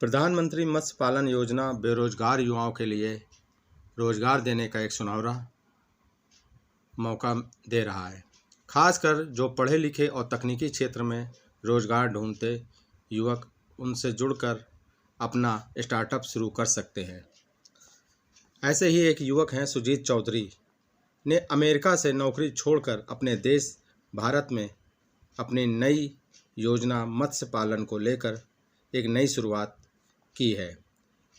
प्रधानमंत्री मत्स्य पालन योजना बेरोजगार युवाओं के लिए रोजगार देने का एक सुनहरा मौका दे रहा है। खासकर जो पढ़े लिखे और तकनीकी क्षेत्र में रोजगार ढूंढते युवक उनसे जुड़कर अपना स्टार्टअप शुरू कर सकते हैं। ऐसे ही एक युवक हैं सुजीत चौधरी ने अमेरिका से नौकरी छोड़कर अपने देश भारत में अपनी नई योजना मत्स्य पालन को लेकर एक नई शुरुआत की है।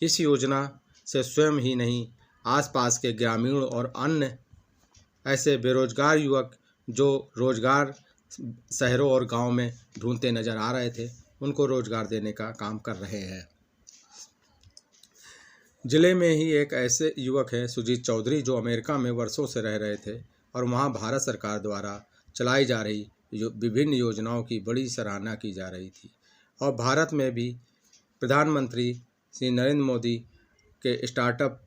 इस योजना से स्वयं ही नहीं, आसपास के ग्रामीण और अन्य ऐसे बेरोजगार युवक जो रोजगार शहरों और गांव में ढूंढते नजर आ रहे थे, उनको रोजगार देने का काम कर रहे हैं। जिले में ही एक ऐसे युवक हैं सुजीत चौधरी जो अमेरिका में वर्षों से रह रहे थे और वहां भारत सरकार द्वारा चलाई जा रही विभिन्न योजनाओं की बड़ी सराहना की जा रही थी और भारत में भी प्रधानमंत्री श्री नरेंद्र मोदी के स्टार्टअप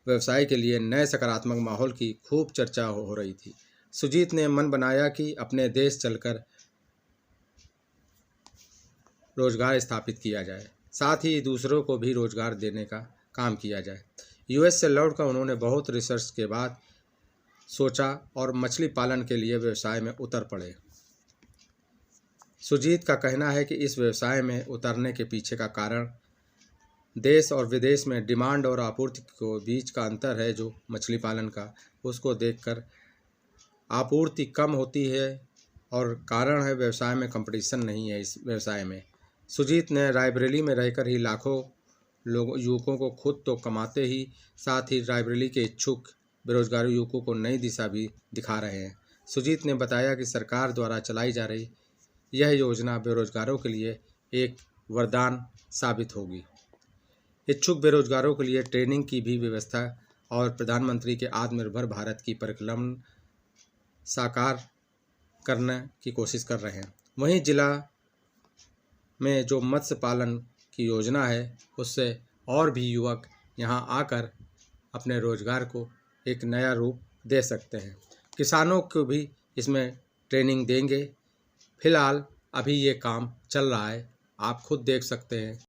व्यवसाय के लिए नए सकारात्मक माहौल की खूब चर्चा हो रही थी। सुजीत ने मन बनाया कि अपने देश चलकर रोजगार स्थापित किया जाए, साथ ही दूसरों को भी रोजगार देने का काम किया जाए। यूएस से लौटकर उन्होंने बहुत रिसर्च के बाद सोचा और मछली पालन के लिए व्यवसाय में उतर पड़े। सुजीत का कहना है कि इस व्यवसाय में उतरने के पीछे का कारण देश और विदेश में डिमांड और आपूर्ति के बीच का अंतर है। जो मछली पालन का उसको देखकर आपूर्ति कम होती है और कारण है व्यवसाय में कंपटीशन नहीं है। इस व्यवसाय में सुजीत ने रायबरेली में रहकर ही लाखों युवकों को खुद तो कमाते ही साथ ही रायबरेली के इच्छुक बेरोजगार युवकों को नई दिशा भी दिखा रहे हैं। सुजीत ने बताया कि सरकार द्वारा चलाई जा रही यह योजना बेरोजगारों के लिए एक वरदान साबित होगी। इच्छुक बेरोजगारों के लिए ट्रेनिंग की भी व्यवस्था और प्रधानमंत्री के आत्मनिर्भर भारत की परिकल्पना साकार करने की कोशिश कर रहे हैं। वहीं जिला में जो मत्स्य पालन की योजना है उससे और भी युवक यहां आकर अपने रोजगार को एक नया रूप दे सकते हैं। किसानों को भी इसमें ट्रेनिंग देंगे। फिलहाल अभी ये काम चल रहा है, आप खुद देख सकते हैं।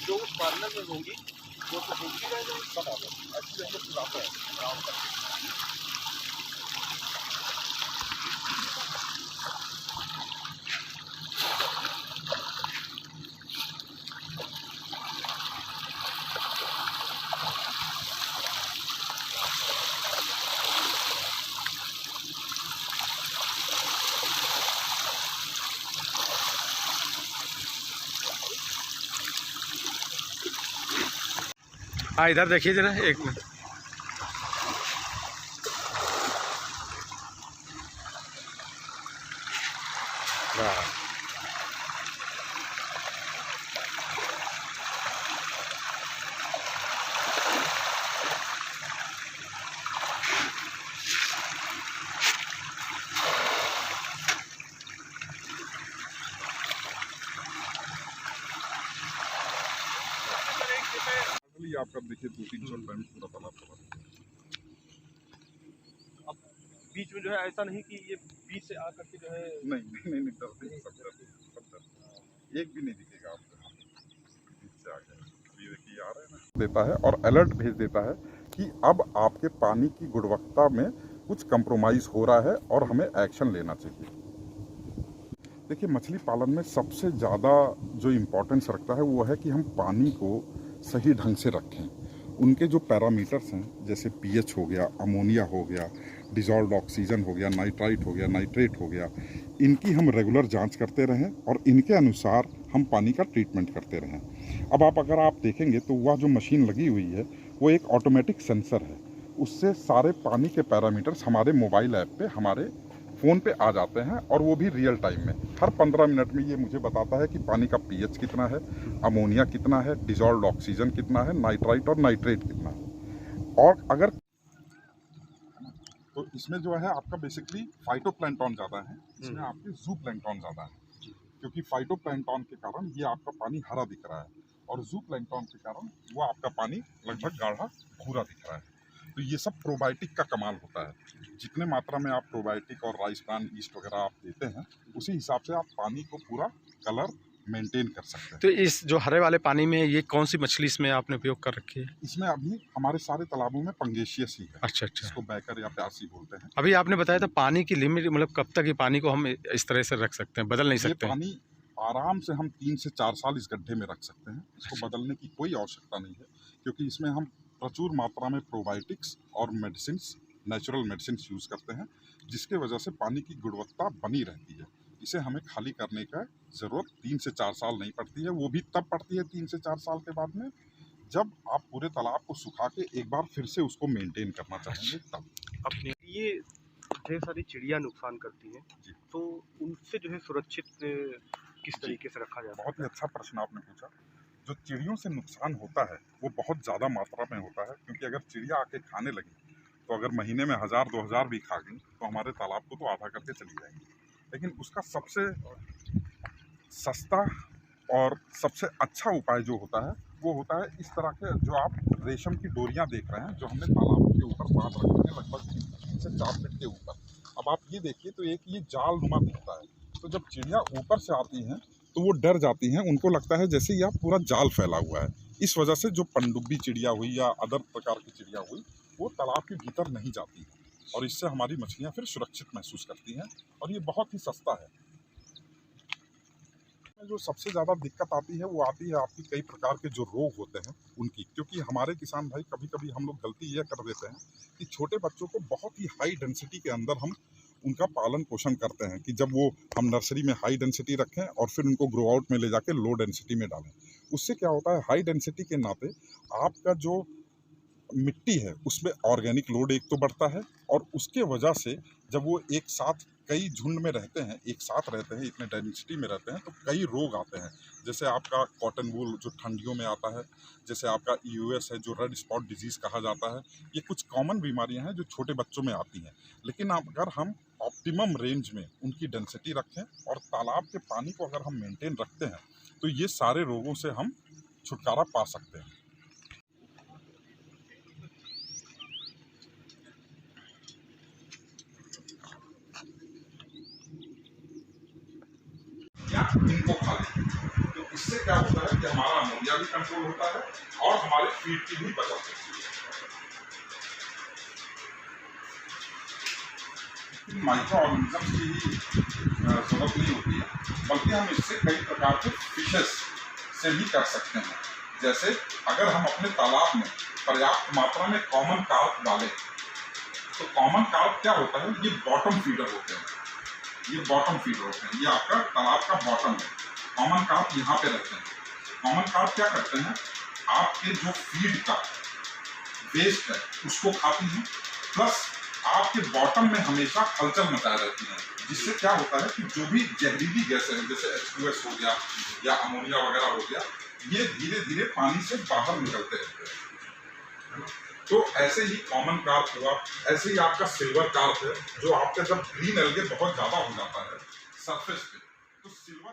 जो उस पार्लर में होंगी वो तो होगी बराबर अच्छी रहेंगे बुलाते हैं आराम से। हाँ, इधर देखिए जरा एक मिनट। आपका देखिए 2-3 साल पहले पूरा तालाब था। अब बीच में जो है ऐसा नहीं कि ये बीच से आकर के जो है नहीं डरते सब एक भी नहीं दिखेगा आपको बीच से आ गया। देता है और अलर्ट भेज देता है कि अब आपके पानी की गुणवत्ता में कुछ कंप्रोमाइज़ हो रहा है और हमें एक्शन लेना चाहिए। देखिए, मछली पालन में सबसे ज़्यादा जो इम्पोर्टेंस रखता है वो है कि हम पानी को सही ढंग से रखें। उनके जो पैरामीटर्स हैं, जैसे पीएच हो गया, अमोनिया हो गया, डिज़ोल्व्ड ऑक्सीजन हो गया, नाइट्राइट हो गया, नाइट्रेट हो गया, इनकी हम रेगुलर जांच करते रहें और इनके अनुसार हम पानी का ट्रीटमेंट करते रहें। अब अगर आप देखेंगे तो वह जो मशीन लगी हुई है वो एक ऑटोमेटिक सेंसर है। उससे सारे पानी के पैरामीटर्स हमारे मोबाइल ऐप पे, हमारे फ़ोन पे आ जाते हैं और वो भी रियल टाइम में। हर 15 मिनट में ये मुझे बताता है कि पानी का पीएच कितना है, अमोनिया कितना है, डिज़ोल्व्ड ऑक्सीजन कितना है, नाइट्राइट और नाइट्रेट कितना है। और अगर तो इसमें जो है आपका बेसिकली फाइटोप्लैंक्टन ज़्यादा है, इसमें आपके ज़ूप्लैंक्टन ज़्यादा है, क्योंकि फाइटोप्लैंक्टन के कारण ये आपका पानी हरा दिख रहा है और ज़ूप्लैंक्टन के कारण वो आपका पानी लगभग गाढ़ा भूरा दिख रहा है। तो ये सब प्रोबायोटिक का कमाल होता है। जितने मात्रा में आप प्रोबायोटिक और राइस ब्रान ईस्ट वगैरह आप देते हैं, उसी हिसाब से आप पानी को पूरा कलर मेंटेन कर सकते हैं। तो इस जो हरे वाले पानी में ये कौन सी मछली इसमें आपने उपयोग कर रखी है? इसमें अभी हमारे सारे तालाबों में पंगेशियस ही है। अच्छा अच्छा। इसको बैकर या प्यासी बोलते हैं। अभी आपने बताया था पानी की लिमिट, मतलब कब तक ये पानी को हम इस तरह से रख सकते हैं, बदल नहीं ये सकते? पानी आराम से हम 3 से 4 साल इस गड्ढे में रख सकते हैं। इसको बदलने की कोई आवश्यकता नहीं है, क्योंकि इसमें हम प्रचुर मात्रा में प्रोबायोटिक्स और मेडिसिन्स, नेचुरल मेडिसिन्स यूज़ करते हैं, जिसके वजह से पानी की गुणवत्ता बनी रहती है। इसे हमें खाली करने का ज़रूरत 3 से 4 साल नहीं पड़ती है। वो भी तब पड़ती है 3 से 4 साल के बाद में, जब आप पूरे तालाब को सुखा के एक बार फिर से उसको मेंटेन करना चाहेंगे तब। अपने ये ढेर सारी चिड़िया नुकसान करती हैं, तो उनसे जो है सुरक्षित किस तरीके से रखा जाता है? बहुत ही अच्छा प्रश्न आपने पूछा। जो चिड़ियों से नुकसान होता है वो बहुत ज़्यादा मात्रा में होता है, क्योंकि अगर चिड़िया आके खाने लगी तो अगर महीने में 1000-2000 भी खा गई तो हमारे तालाब को तो आधा करके चली जाएंगी। लेकिन उसका सबसे सस्ता और सबसे अच्छा उपाय जो होता है वो होता है इस तरह के, जो आप रेशम की डोरियां देख रहे हैं, जो हमने तालाबों के ऊपर बांध रखी हैं लगभग 3 से 4 फीट के ऊपर। अब आप ये देखिए तो एक ये जाल नुमा दिखता है, तो जब चिड़िया ऊपर से आती हैं तो वो डर जाती हैं, उनको लगता है जैसे यह पूरा जाल फैला हुआ है। इस वजह से जो पनडुब्बी चिड़िया हुई या अदर प्रकार की चिड़िया हुई, वो तालाब के भीतर नहीं जाती और इससे हमारी मछलियाँ फिर सुरक्षित महसूस करती हैं और ये बहुत ही सस्ता है। जो सबसे ज़्यादा दिक्कत आती है वो आती है आपकी कई प्रकार के जो रोग होते हैं उनकी, क्योंकि हमारे किसान भाई कभी कभी हम लोग गलती यह कर देते हैं कि छोटे बच्चों को बहुत ही हाई डेंसिटी के अंदर हम उनका पालन पोषण करते हैं, कि जब वो हम नर्सरी में हाई डेंसिटी रखें और फिर उनको ग्रो आउट में ले जाके लो डेंसिटी में डालें। उससे क्या होता है, हाई डेंसिटी के नाते आपका जो मिट्टी है उसमें ऑर्गेनिक लोड एक तो बढ़ता है, और उसके वजह से जब वो एक साथ कई झुंड में रहते हैं, एक साथ रहते हैं, इतने डेंसिटी में रहते हैं, तो कई रोग आते हैं। जैसे आपका कॉटन वूल जो ठंडियों में आता है, जैसे आपका ईयूएस है जो रेड स्पॉट डिजीज़ कहा जाता है, ये कुछ कॉमन बीमारियां हैं जो छोटे बच्चों में आती हैं। लेकिन अगर हम ऑप्टिमम रेंज में उनकी डेंसिटी रखें और तालाब के पानी को अगर हम मेंटेन रखते हैं तो ये सारे रोगों से हम छुटकारा पा सकते हैं। इनको खा लें, तो इससे क्या होता है कि हमारा अमोनिया भी कंट्रोल होता है और हमारे फीड की भी बचत होती है। माइक्रो ऑर्गेनिज्म की जरूरत नहीं होती है, बल्कि हम इससे कई प्रकार के फिशेस से भी कर सकते हैं। जैसे अगर हम अपने तालाब में पर्याप्त मात्रा में कॉमन कार्प डालें, तो कॉमन कार्प क्या होता है, ये बॉटम फीडर होते हैं। ये बॉटम फीडर होते हैं, ये आपका तालाब का बॉटम है। कॉमन कार्प यहाँ पे रहते हैं। कॉमन कार्प क्या करते हैं, आपके जो फीड का वेस्ट है उसको खाती हैं, प्लस आपके बॉटम में हमेशा हलचल मचाए रहती हैं, जिससे क्या होता है कि जो भी जहरीली गैसें हैं, जैसे H2S हो गया या अमोनिया वगैरह हो गया, ये धीरे धीरे पानी से बाहर निकलते रहते हैं। तो ऐसे ही कॉमन कार्प हुआ, ऐसे ही आपका सिल्वर कार्प है, जो आपका जब ग्रीन एल्गे बहुत ज़्यादा हो जाता है सरफेस पे, तो सिल्वर